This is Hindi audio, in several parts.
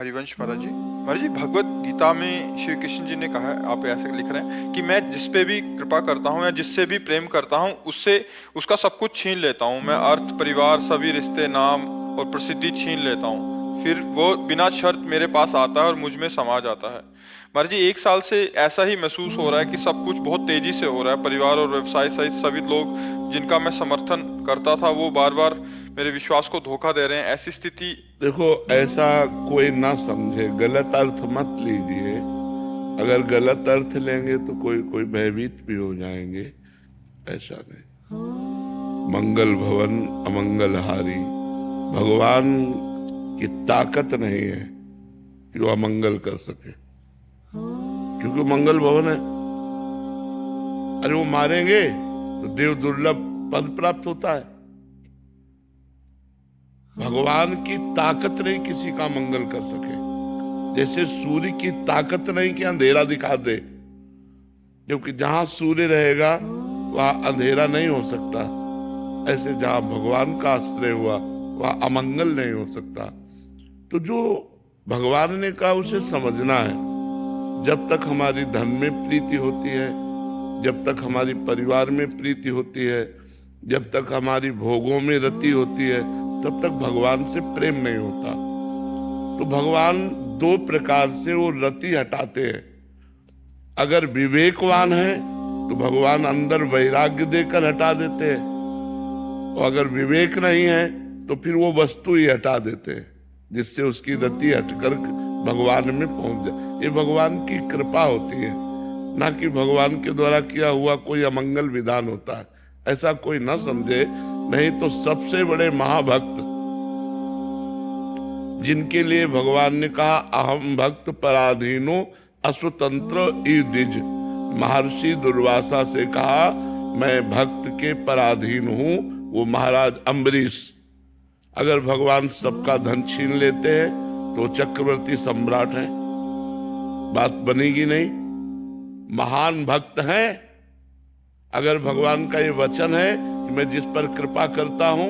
हरिवंश महाराज जी, भगवत गीता में श्री कृष्ण जी ने कहा है, आप ऐसे लिख रहे हैं कि मैं जिस पे भी कृपा करता हूँ या जिससे भी प्रेम करता हूँ उससे उसका सब कुछ छीन लेता हूँ। मैं अर्थ, परिवार, सभी रिश्ते, नाम और प्रसिद्धि छीन लेता हूँ, फिर वो बिना शर्त मेरे पास आता है और मुझ में समा जाता है। महाराज जी, 1 साल से ऐसा ही महसूस हो रहा है कि सब कुछ बहुत तेजी से हो रहा है। परिवार और व्यवसाय सहित सभी लोग जिनका मैं समर्थन करता था वो बार बार मेरे विश्वास को धोखा दे रहे हैं। ऐसी स्थिति। देखो, ऐसा कोई ना समझे, गलत अर्थ मत लीजिए। अगर गलत अर्थ लेंगे तो कोई कोई भयभीत भी हो जाएंगे। ऐसा नहीं। मंगल भवन अमंगल हारी, भगवान की ताकत नहीं है कि वो अमंगल कर सके, क्योंकि मंगल भवन है। अरे वो मारेंगे तो देव दुर्लभ पद प्राप्त होता है। भगवान की ताकत नहीं किसी का मंगल कर सके। जैसे सूर्य की ताकत नहीं कि अंधेरा दिखा दे, क्योंकि जहां सूर्य रहेगा वहां अंधेरा नहीं हो सकता। ऐसे जहां भगवान का आश्रय हुआ वहां अमंगल नहीं हो सकता। तो जो भगवान ने कहा उसे समझना है। जब तक हमारी धन में प्रीति होती है, जब तक हमारी परिवार में प्रीति होती है, जब तक हमारी भोगों में रति होती है, तब तक भगवान से प्रेम नहीं होता। तो भगवान 2 प्रकार से वो रति हटाते हैं। अगर विवेकवान है तो भगवान अंदर वैराग्य देकर हटा देते हैं, और अगर विवेक नहीं है तो फिर वो वस्तु ही हटा देते हैं, जिससे उसकी रति हटकर भगवान में पहुंच जाए। ये भगवान की कृपा होती है, ना कि भगवान के द्वारा किया हुआ कोई अमंगल विधान होता है। ऐसा कोई ना समझे। नहीं तो सबसे बड़े महाभक्त जिनके लिए भगवान ने कहा अहम भक्त पराधीनो अस्वतंत्र ईदिज, महर्षि दुर्वासा से कहा मैं भक्त के पराधीन हूं, वो महाराज अम्बरीश। अगर भगवान सबका धन छीन लेते हैं तो चक्रवर्ती सम्राट हैं, बात बनेगी नहीं। महान भक्त हैं। अगर भगवान का ये वचन है कि मैं जिस पर कृपा करता हूं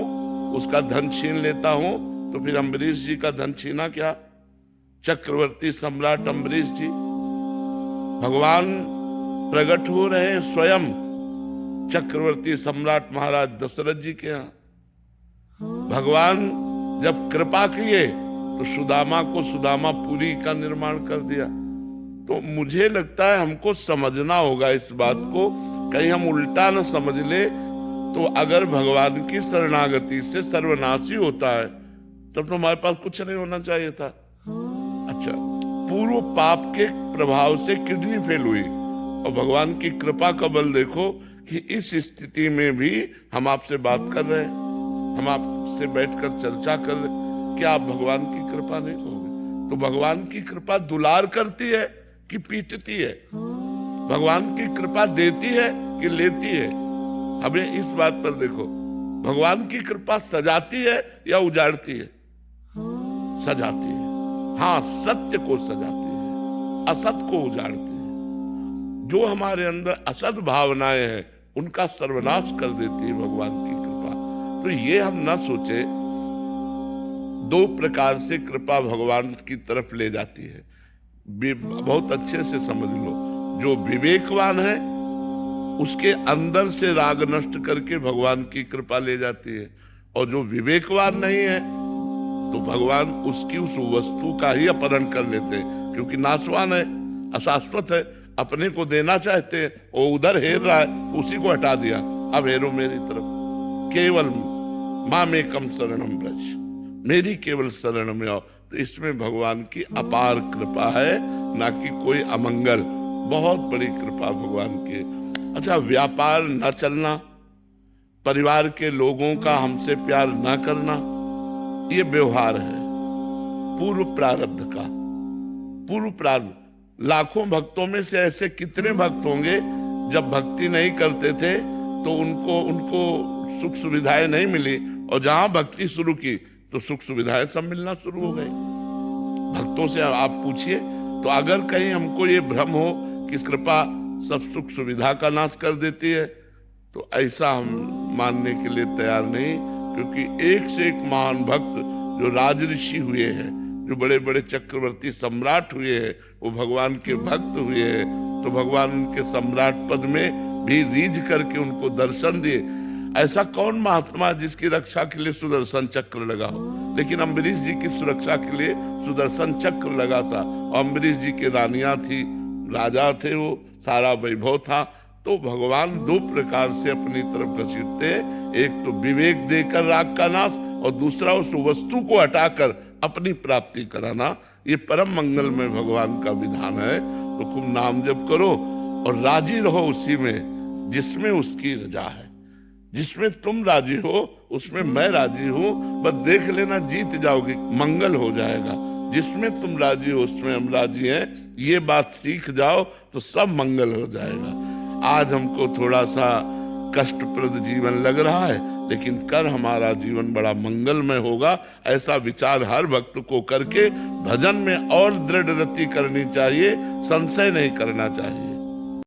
उसका धन छीन लेता हूं, तो फिर अम्बरीश जी का धन छीना क्या? चक्रवर्ती सम्राट अम्बरीश जी। भगवान प्रकट हो रहे हैं स्वयं चक्रवर्ती सम्राट महाराज दशरथ जी के यहाँ। भगवान जब कृपा किए तो सुदामा को सुदामापुरी का निर्माण कर दिया। तो मुझे लगता है हमको समझना होगा इस बात को, कहीं हम उल्टा न समझ ले। तो अगर भगवान की शरणागति से सर्वनाशी होता है तब तो हमारे पास कुछ नहीं होना चाहिए था। अच्छा, पूर्व पाप के प्रभाव से किडनी फेल हुई, और भगवान की कृपा का बल देखो कि इस स्थिति में भी हम आपसे बात कर रहे हैं, हम आपसे बैठकर चर्चा कर रहे हैं। क्या आप भगवान की कृपा नहीं कहोगे? तो भगवान की कृपा दुलार करती है कि पीटती है? भगवान की कृपा देती है कि लेती है? हमें इस बात पर देखो, भगवान की कृपा सजाती है या उजाड़ती है? सजाती है। हाँ, सत्य को सजाती है, असत को उजाड़ती है। जो हमारे अंदर असत भावनाएं हैं उनका सर्वनाश कर देती है भगवान की कृपा। तो ये हम ना सोचे। 2 प्रकार से कृपा भगवान की तरफ ले जाती है। बहुत अच्छे से समझ लो। जो विवेकवान है उसके अंदर से राग नष्ट करके भगवान की कृपा ले जाती है, और जो विवेकवान नहीं है तो भगवान उसकी उस वस्तु का ही अपहरण कर लेते हैं, क्योंकि नाशवान है, अशाश्वत है। अपने को देना चाहते हैं, वो उधर हेर रहा है, उसी को हटा दिया। अब हेरो मेरी तरफ, केवल मामेकम शरणम ब्रज, मेरी केवल शरण में आओ। तो इसमें भगवान की अपार कृपा है, ना कि कोई अमंगल। बहुत बड़ी कृपा भगवान की। अच्छा, व्यापार न चलना, परिवार के लोगों का हमसे प्यार न करना, ये व्यवहार है पूर्व प्रारब्ध का। पूर्व प्रारब्ध। लाखों भक्तों में से ऐसे कितने भक्त होंगे जब भक्ति नहीं करते थे तो उनको सुख सुविधाएं नहीं मिली, और जहां भक्ति शुरू की तो सुख सुविधाएं सब मिलना शुरू हो गई। भक्तों से आप पूछिए। तो अगर कहीं हमको ये भ्रम हो कि कृपा सब सुख सुविधा का नाश कर देती है, तो ऐसा हम मानने के लिए तैयार नहीं। क्योंकि एक से एक महान भक्त जो राजऋषि हुए हैं, जो बड़े बड़े चक्रवर्ती सम्राट हुए हैं वो भगवान के भक्त हुए हैं, तो भगवान उनके सम्राट पद में भी रीझ करके उनको दर्शन दिए। ऐसा कौन महात्मा है जिसकी रक्षा के लिए सुदर्शन चक्र लगा हो? लेकिन अम्बरीश जी की सुरक्षा के लिए सुदर्शन चक्र लगा था। अम्बरीश जी की रानियां थी, राजा थे, वो सारा वैभव था। तो भगवान दो प्रकार से अपनी तरफ घसीटते हैं, एक तो विवेक देकर राग का नाश और दूसरा उस वस्तु को हटाकर अपनी प्राप्ति कराना। ये परम मंगल में भगवान का विधान है। तो खूब नाम जप करो और राजी रहो उसी में जिसमें उसकी रजा है। जिसमें तुम राजी हो उसमें मैं राजी हूं, बस देख लेना जीत जाओगे, मंगल हो जाएगा। जिसमें तुम राजी हो उसमें हम राजी हैं, ये बात सीख जाओ तो सब मंगल हो जाएगा। आज हमको थोड़ा सा कष्टप्रद जीवन लग रहा है, लेकिन कर हमारा जीवन बड़ा मंगलमय होगा, ऐसा विचार हर भक्त को करके भजन में और दृढ़ रति करनी चाहिए, संशय नहीं करना चाहिए।